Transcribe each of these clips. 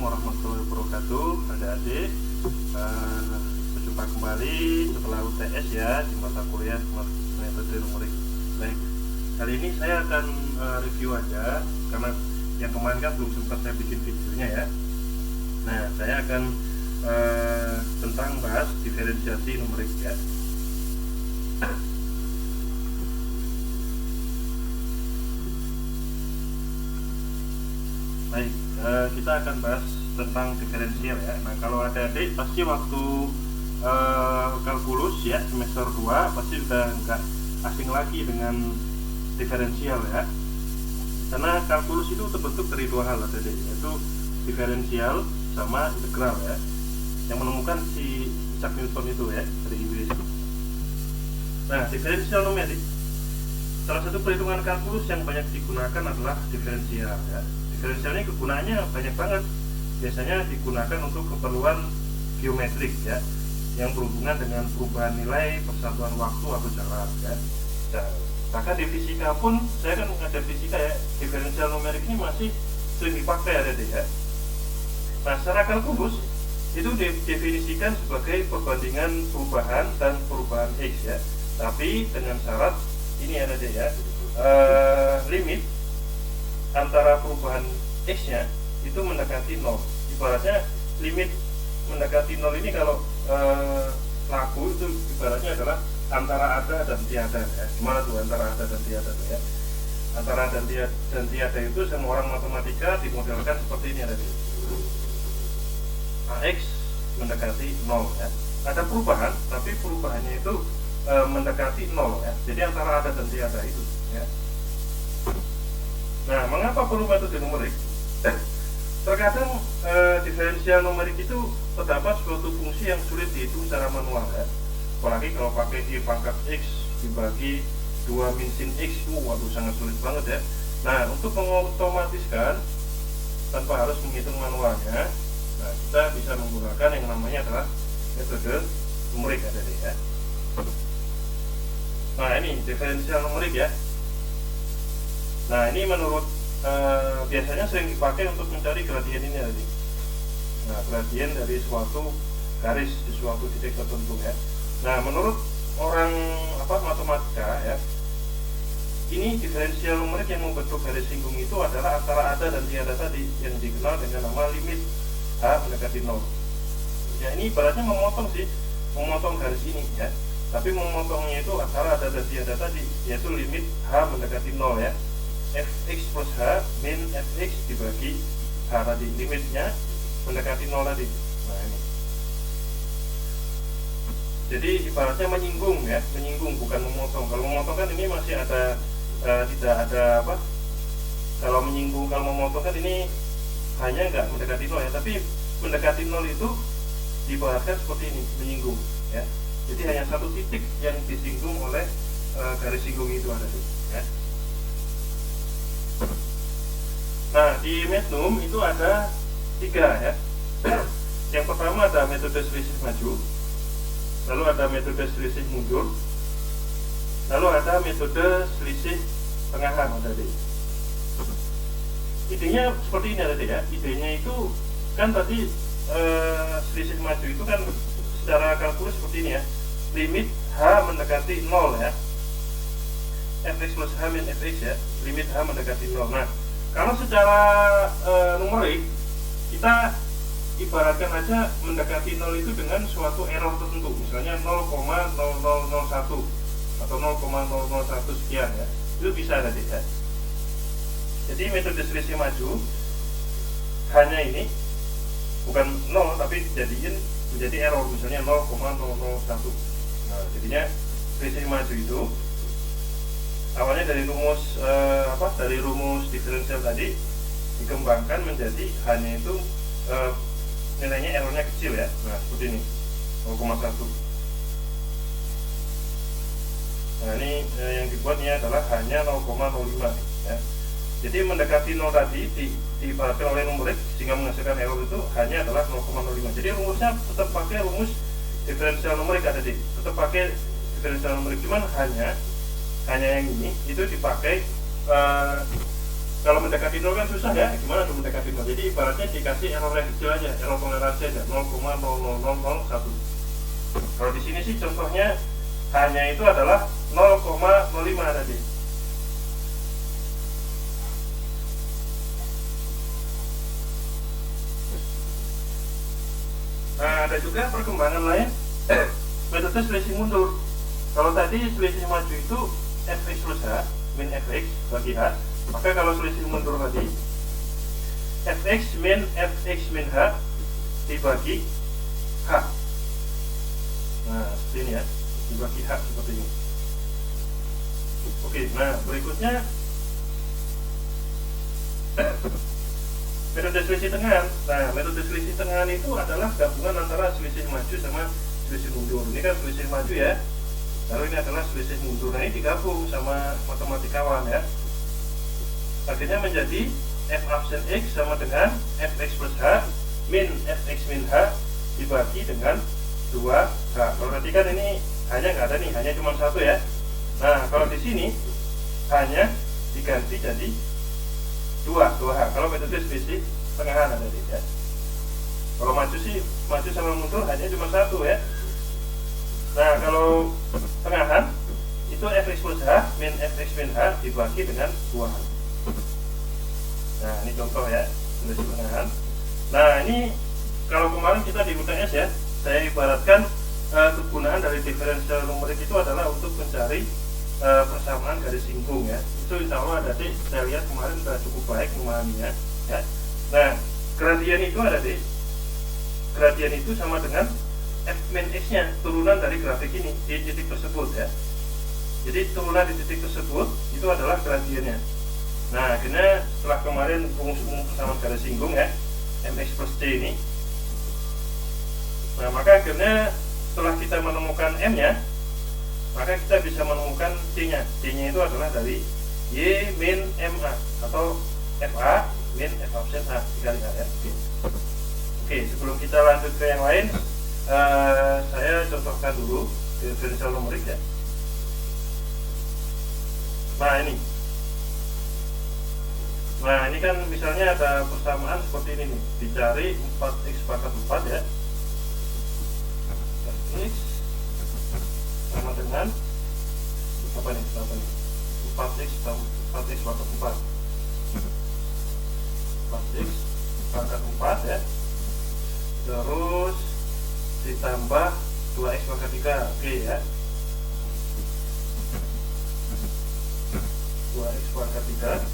warahmatullahi wabarakatuh, adik-adik. Berjumpa kembali setelah UTS ya di mata kuliah metode numerik. Baik, kali ini saya akan review aja karena yang kemarin kan belum sempat saya bikin videonya ya. Nah, saya akan tentang bahas diferensiasi numerik ya. Baik, kita akan bahas tentang diferensial ya. Nah, kalau adik-adik pasti waktu kalkulus ya semester 2 pasti udah nggak asing lagi dengan diferensial ya. Karena kalkulus itu terbentuk dari dua hal adik-adik, yaitu diferensial sama integral ya. Yang menemukan si Isaac Newton itu ya, dari Inggris. Nah, diferensial numerik, salah satu perhitungan kalkulus yang banyak digunakan adalah diferensial ya. Diferensial ini kegunaannya banyak banget. Biasanya digunakan untuk keperluan geometrik ya, yang berhubungan dengan perubahan nilai, persatuan waktu atau jarak ya. Nah, bahkan di fisika pun, saya kan mengajar fisika ya, diferensial numerik ini masih sering dipakai ya. Nah, secara kalkulus itu didefinisikan sebagai perbandingan perubahan dan perubahan X ya. Tapi dengan syarat ini ada ya, limit antara perubahan X-nya itu mendekati 0. Ibaratnya limit mendekati 0 ini kalau laku itu ibaratnya adalah antara ada dan tiada ya. Gimana tuh antara ada dan tiada tuh ya? Antara ada dan tiada itu semua orang matematika dimodelkan seperti ini ada di X mendekati 0 ya. Ada perubahan, tapi perubahannya itu mendekati 0 ya. Jadi antara ada dan tiada itu ya. Nah, mengapa perlu metode numerik? Terkadang diferensial numerik itu terdapat suatu fungsi yang sulit dihitung secara manual ya. Apalagi kalau pakai I pangkat X dibagi 2 min sin X, waduh sangat sulit banget ya. Nah, untuk mengotomatiskan tanpa harus menghitung manualnya, nah, kita bisa menggunakan yang namanya adalah metode numerik ya. Nah, ini diferensial numerik ya. Nah, ini menurut biasanya sering dipakai untuk mencari gradien ini tadi. Nah, gradien dari suatu garis di suatu titik tertentu ya. Nah, menurut orang matematika ya, ini diferensial numerik yang membentuk garis singgung itu adalah antara ada dan tiada tadi, yang dikenal dengan nama limit H mendekati 0. Ya, ini ibaratnya memotong garis ini ya. Tapi memotongnya itu antara ada dan tiada tadi, yaitu limit H mendekati 0 ya. Fx plus H min Fx dibagi H tadi, limitnya mendekati 0 tadi. Nah, ini jadi ibaratnya menyinggung ya, menyinggung bukan memotong. Kalau memotong kan ini masih ada tidak ada apa, kalau menyinggung, kalau memotong kan ini hanya enggak mendekati 0 ya, tapi mendekati 0 itu diibaratkan seperti ini, menyinggung ya. Jadi hanya satu titik yang disinggung oleh garis singgung itu ada tuh ya. Nah, di Magnum itu ada 3 ya. Yang pertama ada metode selisih maju, lalu ada metode selisih mundur, lalu ada metode selisih tengahan tadi. Idenya seperti ini tadi ya. Idenya itu kan tadi selisih maju itu kan secara kalkulus seperti ini ya. Limit H mendekati 0 ya. Fx plus H min Fx ya. Limit H mendekati 0. Nah, kalau secara numerik kita ibaratkan aja mendekati 0 itu dengan suatu error tertentu, misalnya 0,0001 atau 0,001 sekian ya. Itu bisa tadi ya. Jadi metode selisih maju hanya ini, bukan 0 tapi dijadiin menjadi error, misalnya 0,001. Nah, jadinya selisih maju itu awalnya dari rumus dari rumus diferensial tadi dikembangkan menjadi hanya itu nilainya errornya kecil ya. Nah, seperti ini 0,1. Nah, ini yang dibuatnya adalah hanya 0,05 ya. Jadi mendekati 0 tadi diibaratkan oleh numerik sehingga menghasilkan error itu hanya adalah 0,05. Jadi rumusnya tetap pakai rumus diferensial numerik tadi, tetap pakai diferensial numerik, cuman hanya yang ini itu dipakai kalau mendekati 0 kan susah ya, gimana untuk mendekati 0? Jadi ibaratnya dikasih error yang kecil aja, error toleransi aja, 0,00001. Kalau di sini sih contohnya hanya itu adalah 0,05 tadi. Nah, ada juga perkembangan lain metode selisih mundur. Kalau tadi selisih maju itu fx plus h min fx bagi h, maka kalau selisih mundur tadi fx min h dibagi h. Nah, seperti ini ya, dibagi h seperti ini. Oke, nah berikutnya metode selisih tengahan. Nah, metode selisih tengahan itu adalah gabungan antara selisih maju sama selisih mundur. Ini kan selisih maju ya, lalu ini adalah selisih mundur. Nah, ini digabung sama matematikawan ya, akhirnya menjadi f absen x sama dengan fx plus h min fx min h dibagi dengan 2h. Kalau nanti kan ini hanya nggak ada nih, hanya cuma satu ya. Nah, kalau di sini hanya diganti jadi 2h. Kalau metode selisih tengahan ada di ya. Kalau maju sih, maju sama mundur hanya cuma satu ya. Nah, kalau tengahan itu fx plus h min fx min h dibagi dengan 2h. Nah, ini contoh ya, selisih tengahan. Nah, ini kalau kemarin kita di UTS ya, saya ibaratkan kegunaan dari diferensial numerik itu adalah untuk mencari persamaan garis singgung ya. Itu insya Allah ada di, saya lihat kemarin sudah cukup baik memahaminya ya. Nah, gradien itu ada di, gradien itu sama dengan f min x nya, turunan dari grafik ini di titik tersebut ya. Jadi turunan di titik tersebut itu adalah gradiennya. Nah, akhirnya setelah kemarin rumus-rumus persamaan garis singgung ya, mx plus c ini, nah maka akhirnya setelah kita menemukan m nya, maka kita bisa menemukan c nya. C nya itu adalah dari y min ma atau fa min f absen a dikali a ya. Oke, sebelum kita lanjut ke yang lain, saya contohkan dulu diferensial numerik ya. Nah ini kan misalnya ada persamaan seperti ini nih, dicari 4x pangkat 4 ya. 4x sama dengan apa nih? 4x pangkat 4. 4x pangkat 4 ya. Terus ditambah 2x pangkat 3. Oke ya. 2x pangkat 3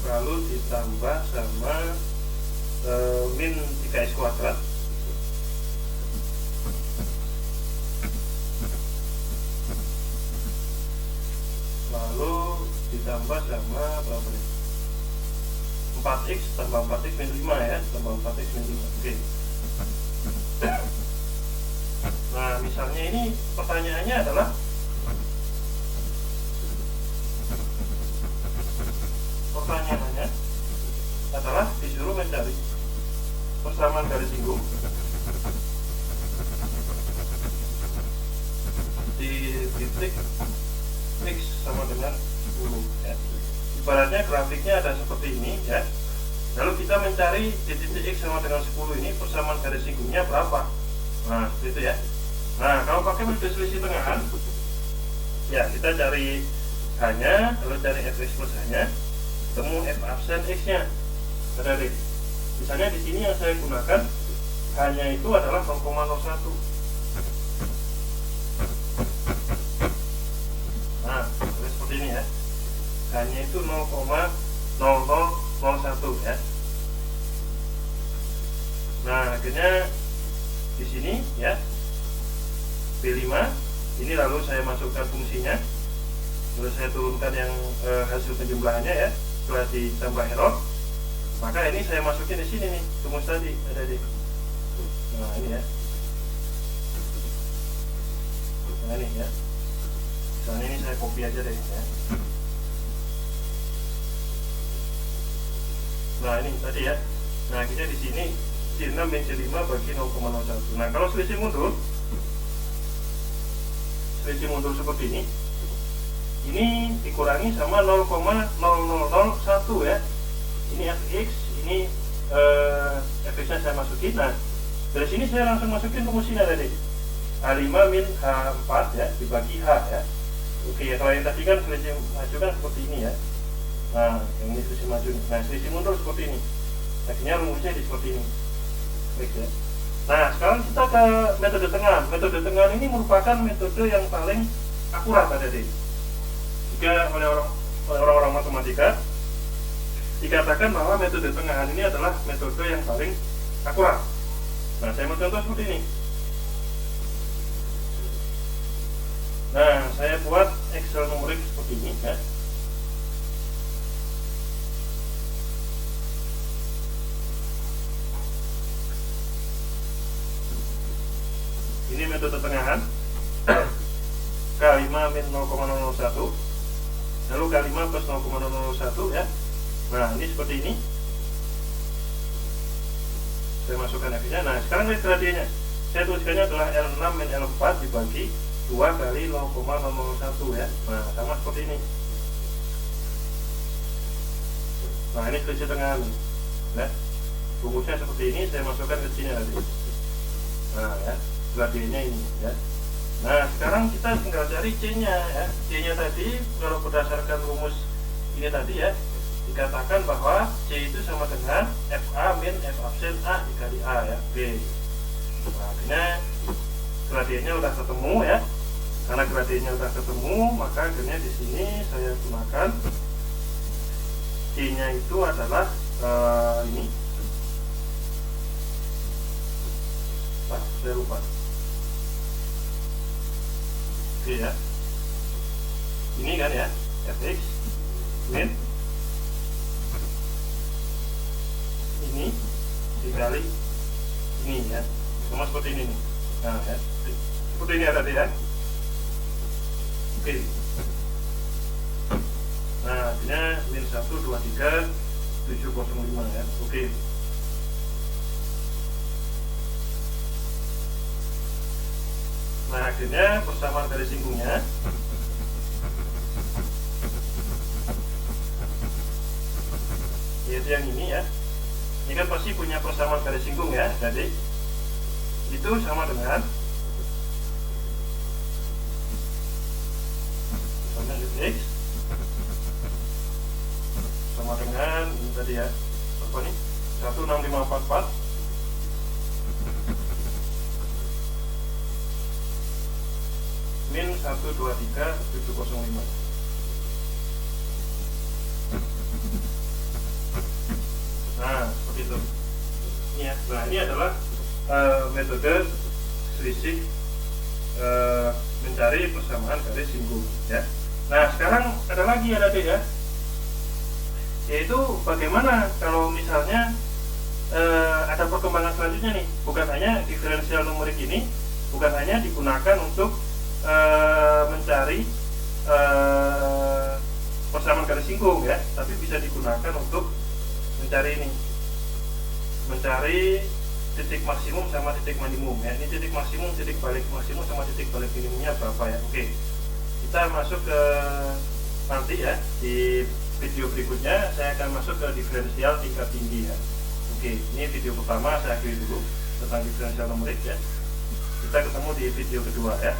lalu ditambah sama min 3x kuadrat lalu ditambah sama berapa nih? 4x tambah 4x min 5 ya, tambah 4x min 5. Oke. Nah, misalnya ini pertanyaannya adalah disuruh mencari persamaan garis singgung di titik x sama dengan 10 ya. Ibaratnya grafiknya ada seperti ini ya. Lalu kita mencari di titik x sama dengan 10 ini persamaan garis singgungnya berapa. Nah, seperti itu ya. Nah, kalau pakai metode selisih tengahan ya, kita cari hanya, lalu cari fx plus hanya, temu f absen x nya. Ada deh. Misalnya di sini yang saya gunakan hanya itu adalah 0,01. Nah, seperti ini ya. Hanya itu 0,0001 ya. Nah, akhirnya di sini ya B5 ini, lalu saya masukkan fungsinya, lalu saya turunkan yang hasil penjumlahannya ya. Setelah ditambah error, maka ini saya masukin di sini nih, rumus tadi ada di. Nah, ini ya. Nah, ini ya. Misalnya ini saya copy aja deh ya. Nah, ini tadi ya. Nah, kita di sini C6 min C5 bagi 0,01. Nah, kalau selisih mundur seperti ini. ini dikurangi sama 0,0001 ya. Ini fx, ini fx-nya saya masukin. Nah, dari sini saya langsung masukin rumusnya tadi. H5 min H4 ya dibagi H ya. Oke ya, kalau yang tadi kan selisih maju kan seperti ini ya. Nah, yang ini selisih maju. Nah, selisih mundur seperti ini. Akhirnya rumusnya di seperti ini. Baik ya. Nah, sekarang kita ke metode tengah. Metode tengah ini merupakan metode yang paling akurat tadi. Jika oleh orang-orang matematika dikatakan bahwa metode tengahan ini adalah metode yang paling akurat. Nah, saya mau contoh seperti ini. Nah, saya buat Excel numerik seperti ini ya. Ini metode tengahan. K5 min 0,001, lalu K5 plus 0,001 ya. Nah, ini seperti ini. Saya masukkan F-nya. Nah, sekarang lihat gradiennya. Saya tuliskannya adalah L6 min L4 dibagi 2 kali 0,001 ya. Nah, sama seperti ini. Nah, ini selisih tengah nih. Ya. Rumusnya seperti ini, saya masukkan ke sini tadi. Nah, ya, gradiennya ini ya. Nah, sekarang kita tinggal cari C-nya ya. C-nya tadi kalau berdasarkan rumus ini tadi ya, dikatakan bahwa C itu sama dengan FA min F absen A dikali A ya. Oke. Nah, akhirnya gradiennya udah ketemu ya. Karena gradiennya udah ketemu, maka akhirnya di sini saya gunakan C-nya itu adalah ini. Saya lupa. Oke ya. Ini kan ya, fx min ini dikali ini ya. Sama seperti ini nih. Nah, ya. Seperti ini ada ya. Oke. Nah, akhirnya min 1 2 3 705 ya. Oke. Nah, akhirnya persamaan garis singgungnya yaitu yang ini ya. Ini kan pasti punya persamaan garis singgung ya. Jadi itu sama dengan x sama dengan ini tadi ya. Apa nih? 16544 min 123705. Nah, seperti itu. Ini ya. Nah, ini adalah metode selisih mencari persamaan garis singgung ya. Nah, sekarang ada lagi ya tadi ya. Yaitu bagaimana kalau misalnya ada perkembangan selanjutnya nih. Bukan hanya diferensial numerik ini bukan hanya digunakan untuk mencari persamaan garis singgung ya, tapi bisa digunakan untuk mencari ini, mencari titik maksimum sama titik minimum ya. Ini titik maksimum, titik balik maksimum sama titik balik minimumnya berapa ya. Oke, kita masuk ke nanti ya, di video berikutnya saya akan masuk ke diferensial tingkat tinggi ya. Oke, ini video pertama saya akhiri dulu tentang diferensial numerik ya. Kita ketemu di video kedua ya.